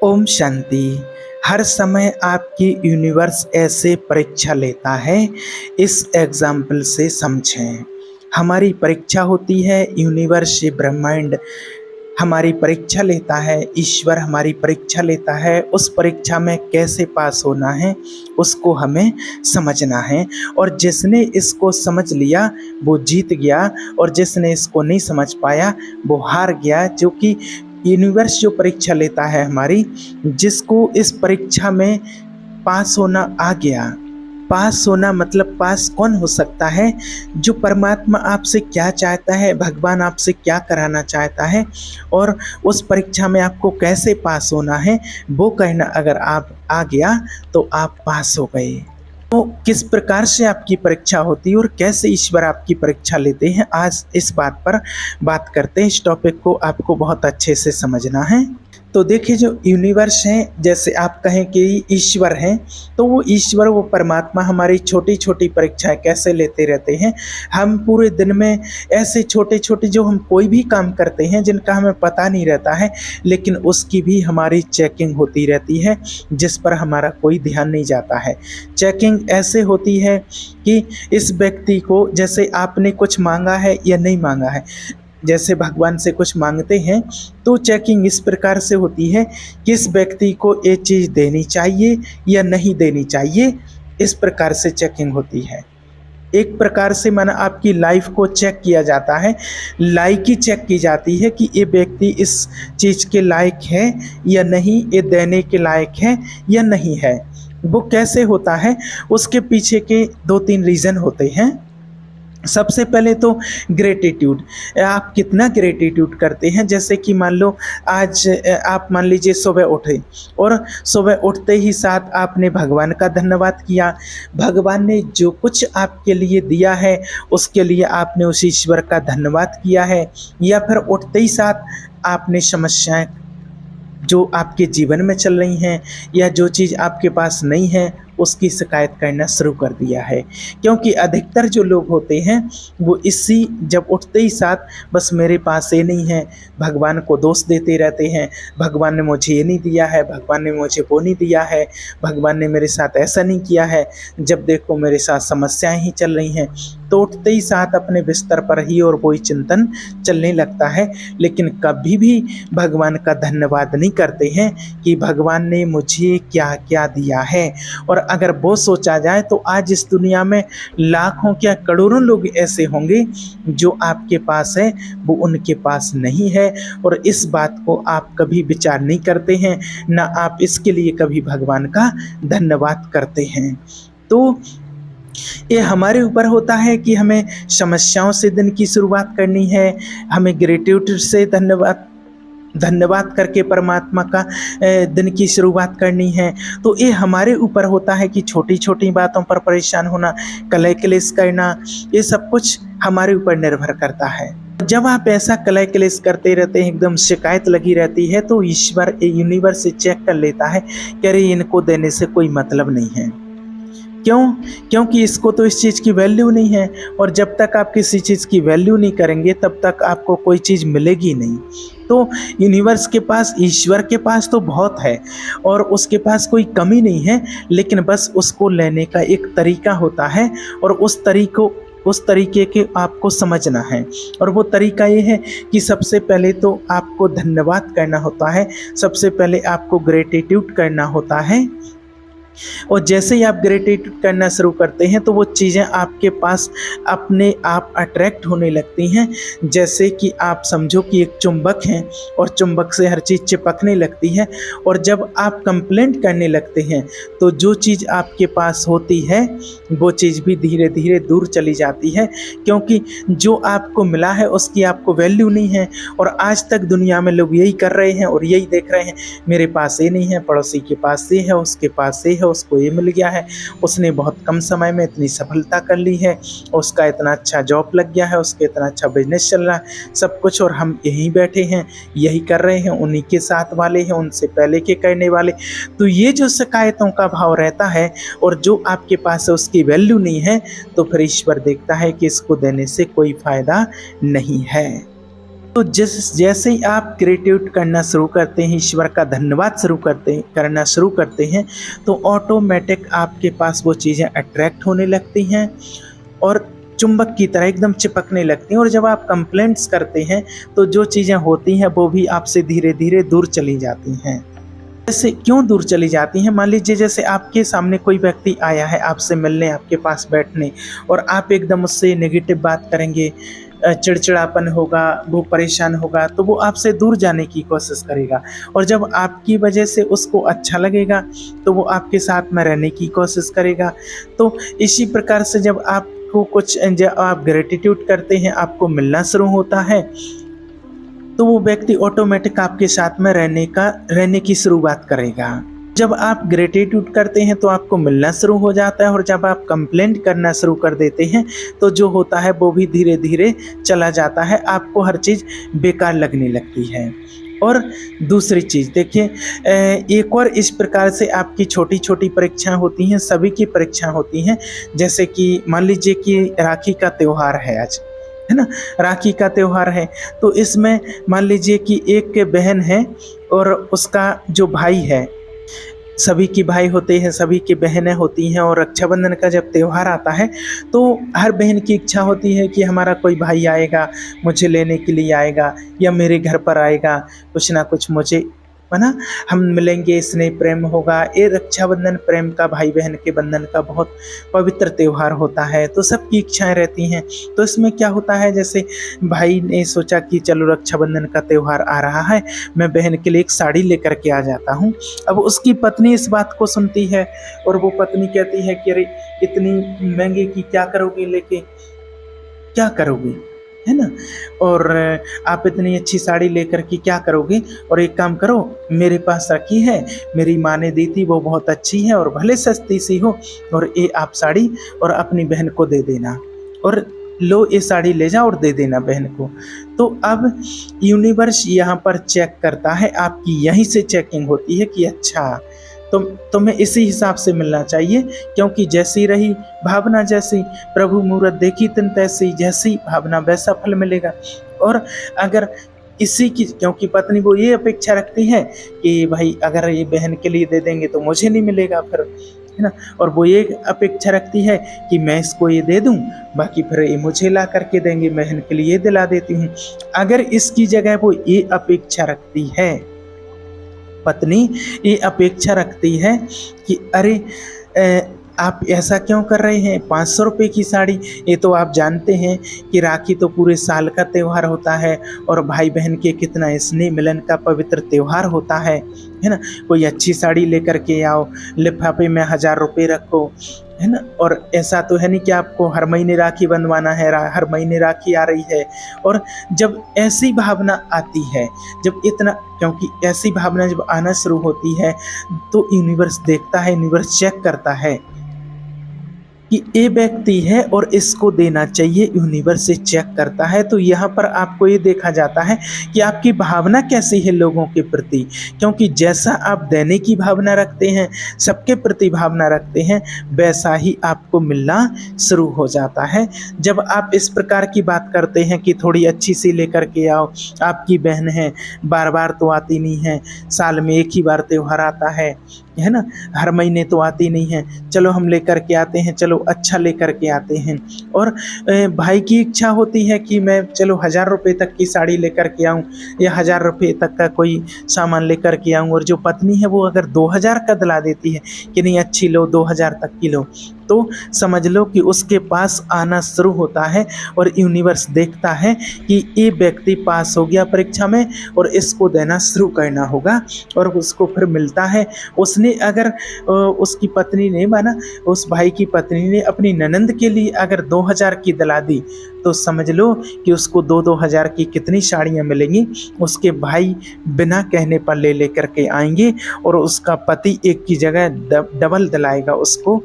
ओम शांति। हर समय आपकी यूनिवर्स ऐसे परीक्षा लेता है। इस एग्जाम्पल से समझें। हमारी परीक्षा होती है, यूनिवर्स ब्रह्मांड हमारी परीक्षा लेता है, ईश्वर हमारी परीक्षा लेता है। उस परीक्षा में कैसे पास होना है उसको हमें समझना है। और जिसने इसको समझ लिया वो जीत गया, और जिसने इसको नहीं समझ पाया वो हार गया। जो कि यूनिवर्स जो परीक्षा लेता है हमारी, जिसको इस परीक्षा में पास होना आ गया। पास होना मतलब पास कौन हो सकता है? जो परमात्मा आपसे क्या चाहता है, भगवान आपसे क्या कराना चाहता है, और उस परीक्षा में आपको कैसे पास होना है, वो कहना अगर आप आ गया तो आप पास हो गए। तो किस प्रकार से आपकी परीक्षा होती है और कैसे ईश्वर आपकी परीक्षा लेते हैं, आज इस बात पर बात करते हैं। इस टॉपिक को आपको बहुत अच्छे से समझना है। तो देखिए, जो यूनिवर्स है, जैसे आप कहें कि ईश्वर हैं, तो वो ईश्वर, वो परमात्मा हमारी छोटी छोटी परीक्षाएं कैसे लेते रहते हैं। हम पूरे दिन में ऐसे छोटे छोटे जो हम कोई भी काम करते हैं जिनका हमें पता नहीं रहता है, लेकिन उसकी भी हमारी चेकिंग होती रहती है, जिस पर हमारा कोई ध्यान नहीं जाता है। चेकिंग ऐसे होती है कि इस व्यक्ति को, जैसे आपने कुछ मांगा है या नहीं मांगा है, जैसे भगवान से कुछ मांगते हैं तो चेकिंग इस प्रकार से होती है कि इस व्यक्ति को ये चीज़ देनी चाहिए या नहीं देनी चाहिए। इस प्रकार से चेकिंग होती है। एक प्रकार से माना आपकी लाइफ को चेक किया जाता है, लायकी चेक की जाती है कि ये व्यक्ति इस चीज़ के लायक है या नहीं, ये देने के लायक है या नहीं है। वो कैसे होता है, उसके पीछे के 2-3 रीज़न होते हैं। सबसे पहले तो ग्रेटिट्यूड, आप कितना ग्रेटिट्यूड करते हैं। जैसे कि मान लो आज आप मान लीजिए सुबह उठे और सुबह उठते ही साथ आपने भगवान का धन्यवाद किया। भगवान ने जो कुछ आपके लिए दिया है उसके लिए आपने उस ईश्वर का धन्यवाद किया है। या फिर उठते ही साथ आपने समस्याएं जो आपके जीवन में चल रही हैं या जो चीज़ आपके पास नहीं है उसकी शिकायत करना शुरू कर दिया है। क्योंकि अधिकतर जो लोग होते हैं वो इसी जब उठते ही साथ बस मेरे पास ये नहीं है, भगवान को दोष देते रहते हैं। भगवान ने मुझे ये नहीं दिया है, भगवान ने मुझे वो नहीं दिया है, भगवान ने मेरे साथ ऐसा नहीं किया है। जब देखो मेरे साथ समस्याएं ही चल रही हैं, तो उठते ही साथ अपने बिस्तर पर ही और वही चिंतन चलने लगता है। लेकिन कभी भी भगवान का धन्यवाद नहीं करते हैं कि भगवान ने मुझे क्या क्या दिया है। और अगर वो सोचा जाए तो आज इस दुनिया में लाखों क्या करोड़ों लोग ऐसे होंगे जो आपके पास है वो उनके पास नहीं है। और इस बात को आप कभी विचार नहीं करते हैं, ना आप इसके लिए कभी भगवान का धन्यवाद करते हैं। तो ये हमारे ऊपर होता है कि हमें समस्याओं से दिन की शुरुआत करनी है, हमें ग्रेटिट्यूड से धन्यवाद करके परमात्मा का दिन की शुरुआत करनी है। तो ये हमारे ऊपर होता है कि छोटी छोटी बातों पर परेशान होना, कलह क्लेश करना, ये सब कुछ हमारे ऊपर निर्भर करता है। जब आप ऐसा कलह क्लेश करते रहते हैं, एकदम शिकायत लगी रहती है, तो ईश्वर यूनिवर्स से चेक कर लेता है कि अरे इनको देने से कोई मतलब नहीं है। क्यों? क्योंकि इसको तो इस चीज़ की वैल्यू नहीं है। और जब तक आप किसी चीज़ की वैल्यू नहीं करेंगे तब तक आपको कोई चीज़ मिलेगी नहीं। तो यूनिवर्स के पास, ईश्वर के पास तो बहुत है और उसके पास कोई कमी नहीं है, लेकिन बस उसको लेने का एक तरीका होता है और उस तरीके के आपको समझना है। और वो तरीका ये है कि सबसे पहले तो आपको धन्यवाद करना होता है, सबसे पहले आपको ग्रेटिट्यूड करना होता है। और जैसे ही आप ग्रेटिट्यूड करना शुरू करते हैं तो वो चीज़ें आपके पास अपने आप अट्रैक्ट होने लगती हैं। जैसे कि आप समझो कि एक चुंबक है और चुंबक से हर चीज़ चिपकने लगती है, और जब आप कंप्लेंट करने लगते हैं तो जो चीज़ आपके पास होती है वो चीज़ भी धीरे धीरे दूर चली जाती है। क्योंकि जो आपको मिला है उसकी आपको वैल्यू नहीं है। और आज तक दुनिया में लोग यही कर रहे हैं और यही देख रहे हैं, मेरे पास ये नहीं है, पड़ोसी के पास ये है, उसके पास ये है, उसको ये मिल गया है, उसने बहुत कम समय में इतनी सफलता कर ली है, उसका इतना अच्छा जॉब लग गया है, उसके इतना अच्छा बिजनेस चल रहा है, सब कुछ, और हम यहीं बैठे हैं, यही कर रहे हैं, उन्हीं के साथ वाले हैं, उनसे पहले के करने वाले। तो ये जो शिकायतों का भाव रहता है और जो आपके पास है उसकी वैल्यू नहीं है, तो फिर ईश्वर देखता है कि इसको देने से कोई फायदा नहीं है। तो जैसे ही आप ग्रेटिट्यूड करना शुरू करते हैं, ईश्वर का धन्यवाद करना शुरू करते हैं, तो ऑटोमेटिक आपके पास वो चीज़ें अट्रैक्ट होने लगती हैं और चुंबक की तरह एकदम चिपकने लगती हैं। और जब आप कंप्लेंट्स करते हैं तो जो चीज़ें होती हैं वो भी आपसे धीरे धीरे दूर चली जाती हैं। जैसे क्यों दूर चली जाती हैं? मान लीजिए जैसे आपके सामने कोई व्यक्ति आया है आपसे मिलने, आपके पास बैठने, और आप एकदम उससे नेगेटिव बात करेंगे, चिड़चिड़ापन होगा, वो परेशान होगा, तो वो आपसे दूर जाने की कोशिश करेगा। और जब आपकी वजह से उसको अच्छा लगेगा तो वो आपके साथ में रहने की कोशिश करेगा। तो इसी प्रकार से जब आपको जब आप ग्रेटिट्यूड करते हैं, आपको मिलना शुरू होता है, तो वो व्यक्ति ऑटोमेटिक आपके साथ में रहने की शुरुआत करेगा। जब आप ग्रेटिट्यूड करते हैं तो आपको मिलना शुरू हो जाता है, और जब आप कंप्लेंट करना शुरू कर देते हैं तो जो होता है वो भी धीरे धीरे चला जाता है, आपको हर चीज़ बेकार लगने लगती है। और दूसरी चीज़ देखिए, एक और इस प्रकार से आपकी छोटी छोटी परीक्षाएं होती हैं, सभी की परीक्षाएं होती हैं। जैसे कि मान लीजिए कि राखी का त्यौहार है आज, है ना, राखी का त्यौहार है, तो इसमें मान लीजिए कि एक बहन है और उसका जो भाई है, सभी की भाई होते हैं, सभी की बहनें होती हैं, और रक्षाबंधन का जब त्यौहार आता है तो हर बहन की इच्छा होती है कि हमारा कोई भाई आएगा, मुझे लेने के लिए आएगा, या मेरे घर पर आएगा, कुछ ना कुछ मुझे, है ना, हम मिलेंगे, स्नेह प्रेम होगा। ये रक्षाबंधन प्रेम का, भाई बहन के बंधन का बहुत पवित्र त्यौहार होता है, तो सबकी इच्छाएं रहती हैं। तो इसमें क्या होता है, जैसे भाई ने सोचा कि चलो रक्षाबंधन का त्यौहार आ रहा है, मैं बहन के लिए एक साड़ी लेकर के आ जाता हूँ। अब उसकी पत्नी इस बात को सुनती है और वो पत्नी कहती है कि अरे इतनी महंगी की क्या करोगे लेके, क्या करोगे, है ना, और आप इतनी अच्छी साड़ी लेकर के क्या करोगे, और एक काम करो, मेरे पास रखी है, मेरी माँ ने दी थी, वो बहुत अच्छी है और भले सस्ती सी हो, और ये आप साड़ी और अपनी बहन को दे देना, और लो ये साड़ी ले जाओ और दे देना बहन को। तो अब यूनिवर्स यहाँ पर चेक करता है, आपकी यहीं से चेकिंग होती है कि अच्छा तो तुम्हें इसी हिसाब से मिलना चाहिए, क्योंकि जैसी रही भावना, जैसी प्रभु मूरत देखी तिन तैसी, जैसी भावना वैसा फल मिलेगा। और अगर इसी की, क्योंकि पत्नी वो ये अपेक्षा रखती है कि भाई अगर ये बहन के लिए दे देंगे तो मुझे नहीं मिलेगा फिर, है ना, और वो ये अपेक्षा रखती है कि मैं इसको ये दे दूं, बाकी फिर ये मुझे ला करके देंगे, बहन के लिए दिला देती हूँ। अगर इसकी जगह वो ये अपेक्षा रखती है, पत्नी ये अपेक्षा रखती है कि अरे आप ऐसा क्यों कर रहे हैं, 500 रुपये की साड़ी, ये तो आप जानते हैं कि राखी तो पूरे साल का त्यौहार होता है और भाई बहन के कितना स्नेह मिलन का पवित्र त्यौहार होता है ना, कोई अच्छी साड़ी लेकर के आओ, लिफाफे में 1000 रुपये रखो, है ना, और ऐसा तो है नहीं कि आपको हर महीने राखी बंधवाना है, हर महीने राखी आ रही है। और जब ऐसी भावना आती है, जब इतना, क्योंकि ऐसी भावना जब आना शुरू होती है तो यूनिवर्स देखता है, यूनिवर्स चेक करता है कि ये व्यक्ति है और इसको देना चाहिए, यूनिवर्स से चेक करता है। तो यहाँ पर आपको ये देखा जाता है कि आपकी भावना कैसी है लोगों के प्रति, क्योंकि जैसा आप देने की भावना रखते हैं, सबके प्रति भावना रखते हैं, वैसा ही आपको मिलना शुरू हो जाता है। जब आप इस प्रकार की बात करते हैं कि थोड़ी अच्छी सी लेकर के आओ, आपकी बहन है, बार बार तो आती नहीं है, साल में एक ही बार त्यौहार आता है ना, हर महीने तो आती नहीं है, चलो हम लेकर के आते हैं, चलो अच्छा लेकर के आते हैं। और भाई की इच्छा होती है कि मैं चलो 1000 रुपये तक की साड़ी लेकर के आऊँ या 1000 रुपये तक का कोई सामान लेकर के आऊँ, और जो पत्नी है वो अगर 2000 का दिला देती है कि नहीं अच्छी लो, 2000 तक की लो, तो समझ लो कि उसके पास आना शुरू होता है और यूनिवर्स देखता है कि ये व्यक्ति पास हो गया परीक्षा में और इसको देना शुरू करना होगा, और उसको फिर मिलता है। उसने अगर उसकी पत्नी ने माना, उस भाई की पत्नी ने अपनी ननंद के लिए अगर 2000 की दिला दी, तो समझ लो कि उसको 2-2000 की कितनी साड़ियाँ मिलेंगी। उसके भाई बिना कहने पर ले लेकर के आएंगे और उसका पति एक की जगह डबल दिलाएगा उसको।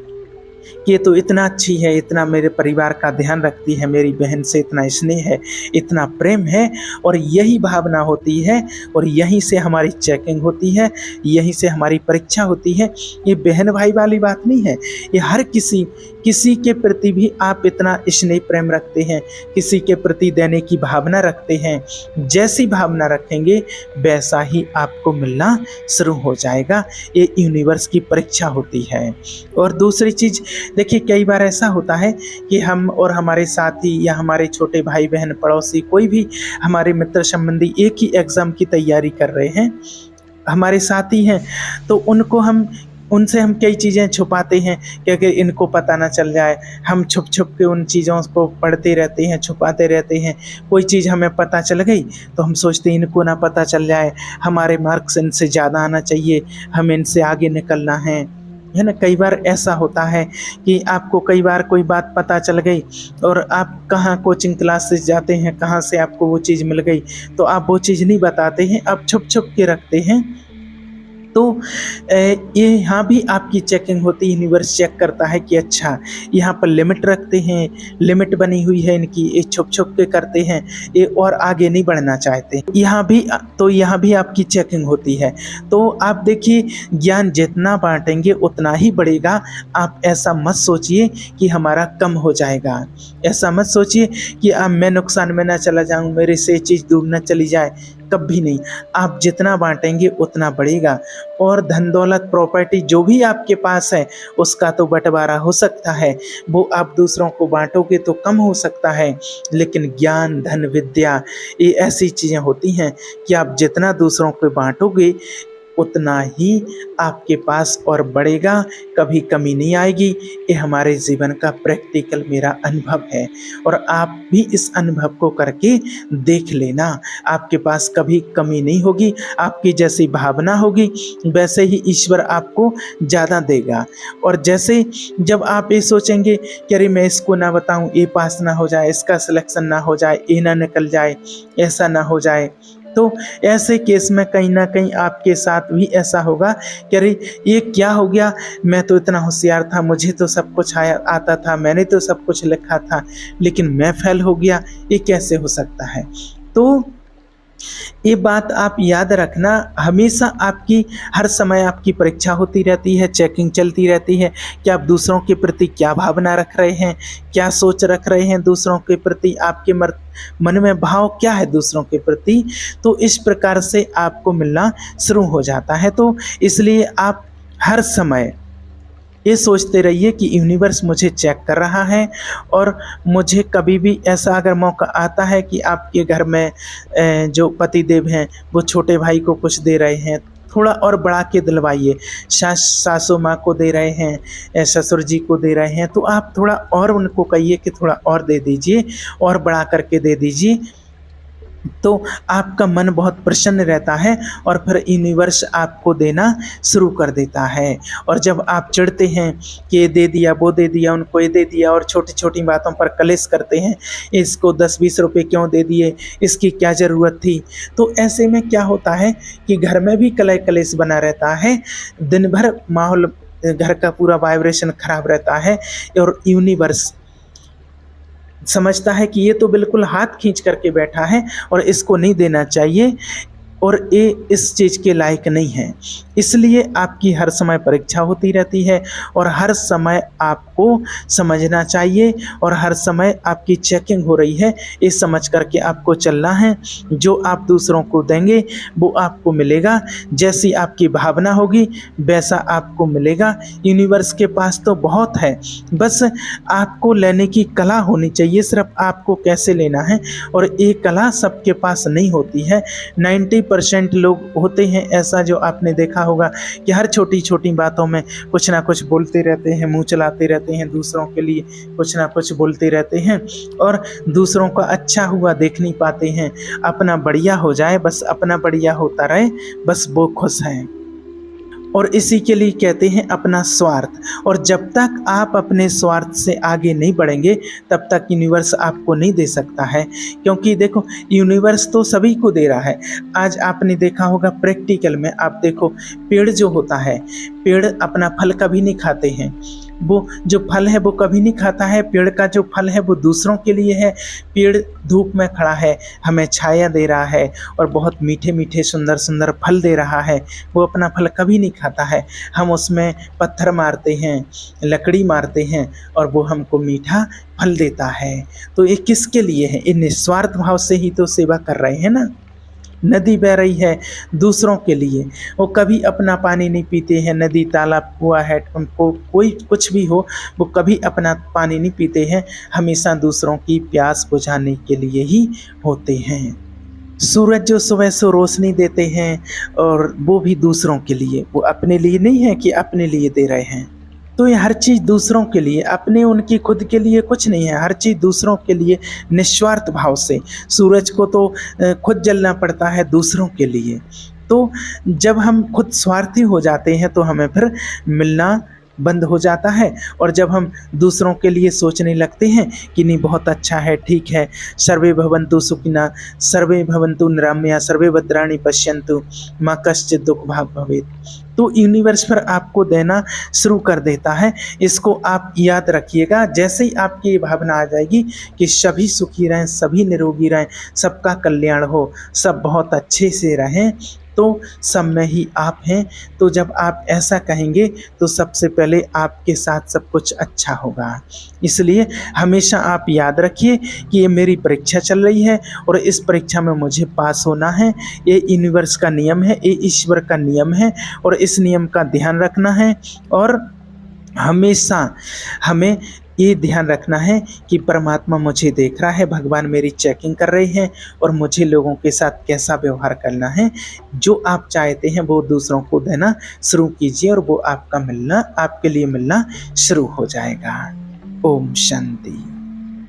कि ये तो इतना अच्छी है, इतना मेरे परिवार का ध्यान रखती है, मेरी बहन से इतना स्नेह है, इतना प्रेम है। और यही भावना होती है और यहीं से हमारी चेकिंग होती है, यहीं से हमारी परीक्षा होती है। ये बहन भाई वाली बात नहीं है, ये हर किसी के प्रति भी आप इतना स्नेह प्रेम रखते हैं, किसी के प्रति देने की भावना रखते हैं, जैसी भावना रखेंगे वैसा ही आपको मिलना शुरू हो जाएगा। ये यूनिवर्स की परीक्षा होती है। और दूसरी चीज़ देखिए, कई बार ऐसा होता है कि हम और हमारे साथी या हमारे छोटे भाई बहन पड़ोसी कोई भी हमारे मित्र संबंधी एक ही एग्ज़ाम की तैयारी कर रहे हैं, हमारे साथी हैं, तो उनसे हम कई चीज़ें छुपाते हैं कि अगर इनको पता ना चल जाए। हम छुप छुप के उन चीज़ों को पढ़ते रहते हैं, छुपाते रहते हैं। कोई चीज़ हमें पता चल गई तो हम सोचते हैं इनको ना पता चल जाए, हमारे मार्क्स इनसे ज़्यादा आना चाहिए, हमें इनसे आगे निकलना है ना। कई बार ऐसा होता है कि आपको कई बार कोई बात पता चल गई और आप कहाँ कोचिंग क्लासेस जाते हैं, कहाँ से आपको वो चीज़ मिल गई, तो आप वो चीज़ नहीं बताते हैं, आप छुप छुप के रखते हैं। तो ये यहाँ भी आपकी चेकिंग होती है। यूनिवर्स चेक करता है कि अच्छा यहाँ पर लिमिट रखते हैं, लिमिट बनी हुई है इनकी, ये छुप छुप के करते हैं, ये और आगे नहीं बढ़ना चाहते। यहाँ भी आपकी चेकिंग होती है। तो आप देखिए, ज्ञान जितना बांटेंगे उतना ही बढ़ेगा। आप ऐसा मत सोचिए कि हमारा कम हो जाएगा, ऐसा मत सोचिए कि मैं नुकसान में ना चला जाऊँ, मेरे से चीज़ दूर न चली जाए, कभी नहीं। आप जितना बांटेंगे उतना बढ़ेगा। और धन दौलत प्रॉपर्टी जो भी आपके पास है उसका तो बंटवारा हो सकता है, वो आप दूसरों को बांटोगे तो कम हो सकता है। लेकिन ज्ञान, धन, विद्या, ये ऐसी चीज़ें होती हैं कि आप जितना दूसरों को बांटोगे उतना ही आपके पास और बढ़ेगा, कभी कमी नहीं आएगी। ये हमारे जीवन का प्रैक्टिकल मेरा अनुभव है और आप भी इस अनुभव को करके देख लेना। आपके पास कभी कमी नहीं होगी। आपकी जैसी भावना होगी वैसे ही ईश्वर आपको ज़्यादा देगा। और जैसे जब आप ये सोचेंगे कि अरे मैं इसको ना बताऊं, ये पास ना हो जाए, इसका सिलेक्शन ना हो जाए, ये ना निकल जाए, ऐसा ना हो जाए, तो ऐसे केस में कहीं ना कहीं आपके साथ भी ऐसा होगा कि अरे ये क्या हो गया, मैं तो इतना होशियार था, मुझे तो सब कुछ आता था, मैंने तो सब कुछ लिखा था, लेकिन मैं फेल हो गया, ये कैसे हो सकता है। तो ये बात आप याद रखना, हमेशा आपकी हर समय आपकी परीक्षा होती रहती है, चेकिंग चलती रहती है कि आप दूसरों के प्रति क्या भावना रख रहे हैं, क्या सोच रख रहे हैं दूसरों के प्रति, आपके मन में भाव क्या है दूसरों के प्रति। तो इस प्रकार से आपको मिलना शुरू हो जाता है। तो इसलिए आप हर समय ये सोचते रहिए कि यूनिवर्स मुझे चेक कर रहा है और मुझे कभी भी ऐसा अगर मौका आता है कि आपके घर में जो पतिदेव हैं वो छोटे भाई को कुछ दे रहे हैं, थोड़ा और बढ़ा के दिलवाइए। सासू माँ को दे रहे हैं, ससुर जी को दे रहे हैं, तो आप थोड़ा और उनको कहिए कि थोड़ा और दे दीजिए, और बढ़ा करके दे दीजिए। तो आपका मन बहुत प्रसन्न रहता है और फिर यूनिवर्स आपको देना शुरू कर देता है। और जब आप चिढ़ते हैं कि ये दे दिया, वो दे दिया, उनको ये दे दिया, और छोटी छोटी बातों पर कलेश करते हैं, इसको 10-20 रुपए क्यों दे दिए, इसकी क्या ज़रूरत थी, तो ऐसे में क्या होता है कि घर में भी कलेश बना रहता है, दिन भर माहौल, घर का पूरा वाइब्रेशन खराब रहता है। और यूनिवर्स समझता है कि ये तो बिल्कुल हाथ खींच करके बैठा है और इसको नहीं देना चाहिए और ये इस चीज़ के लायक नहीं है। इसलिए आपकी हर समय परीक्षा होती रहती है और हर समय आपको समझना चाहिए और हर समय आपकी चेकिंग हो रही है, ये समझ करके आपको चलना है। जो आप दूसरों को देंगे वो आपको मिलेगा, जैसी आपकी भावना होगी वैसा आपको मिलेगा। यूनिवर्स के पास तो बहुत है, बस आपको लेने की कला होनी चाहिए, सिर्फ आपको कैसे लेना है। और ये कला सबके पास नहीं होती है। 90% लोग होते हैं ऐसा, जो आपने देखा होगा कि हर छोटी छोटी बातों में कुछ ना कुछ बोलते रहते हैं, मुंह चलाते रहते हैं, दूसरों के लिए कुछ ना कुछ बोलते रहते हैं और दूसरों का अच्छा हुआ देख नहीं पाते हैं। अपना बढ़िया हो जाए, बस अपना बढ़िया होता रहे, बस वो खुश हैं। और इसी के लिए कहते हैं अपना स्वार्थ। और जब तक आप अपने स्वार्थ से आगे नहीं बढ़ेंगे तब तक यूनिवर्स आपको नहीं दे सकता है। क्योंकि देखो यूनिवर्स तो सभी को दे रहा है। आज आपने देखा होगा प्रैक्टिकल में, आप देखो पेड़ जो होता है, पेड़ अपना फल कभी नहीं खाते हैं। वो जो फल है वो कभी नहीं खाता है। पेड़ का जो फल है वो दूसरों के लिए है। पेड़ धूप में खड़ा है, हमें छाया दे रहा है और बहुत मीठे मीठे सुंदर सुंदर फल दे रहा है। वो अपना फल कभी नहीं खाता है। हम उसमें पत्थर मारते हैं, लकड़ी मारते हैं और वो हमको मीठा फल देता है। तो ये किसके लिए है? ये निस्वार्थ भाव से ही तो सेवा कर रहे हैं ना। नदी बह रही है दूसरों के लिए, वो कभी अपना पानी नहीं पीते हैं। नदी तालाब हुआ है, उनको कोई कुछ भी हो, वो कभी अपना पानी नहीं पीते हैं, हमेशा दूसरों की प्यास बुझाने के लिए ही होते हैं। सूरज जो सुबह से रोशनी देते हैं और वो भी दूसरों के लिए, वो अपने लिए नहीं है कि अपने लिए दे रहे हैं। तो ये हर चीज़ दूसरों के लिए, अपने उनकी खुद के लिए कुछ नहीं है। हर चीज़ दूसरों के लिए निस्वार्थ भाव से। सूरज को तो खुद जलना पड़ता है दूसरों के लिए। तो जब हम खुद स्वार्थी हो जाते हैं तो हमें फिर मिलना बंद हो जाता है। और जब हम दूसरों के लिए सोचने लगते हैं कि नहीं बहुत अच्छा है, ठीक है, सर्वे भवन्तु सुखिनः, सर्वे भवन्तु निरामया, सर्वे भद्राणि पश्यन्तु, माँ कश्चित् दुःख भाग् भवेत्, तो यूनिवर्स पर आपको देना शुरू कर देता है। इसको आप याद रखिएगा। जैसे ही आपकी ये भावना आ जाएगी कि सभी सुखी रहें, सभी निरोगी रहें, सबका कल्याण हो, सब बहुत अच्छे से रहें, तो सब में ही आप हैं। तो जब आप ऐसा कहेंगे तो सबसे पहले आपके साथ सब कुछ अच्छा होगा। इसलिए हमेशा आप याद रखिए कि ये मेरी परीक्षा चल रही है और इस परीक्षा में मुझे पास होना है। ये यूनिवर्स का नियम है, ये ईश्वर का नियम है और इस नियम का ध्यान रखना है। और हमेशा हमें ये ध्यान रखना है कि परमात्मा मुझे देख रहा है, भगवान मेरी चेकिंग कर रहे हैं और मुझे लोगों के साथ कैसा व्यवहार करना है। जो आप चाहते हैं वो दूसरों को देना शुरू कीजिए और वो आपका मिलना, आपके लिए मिलना शुरू हो जाएगा। ओम शांति।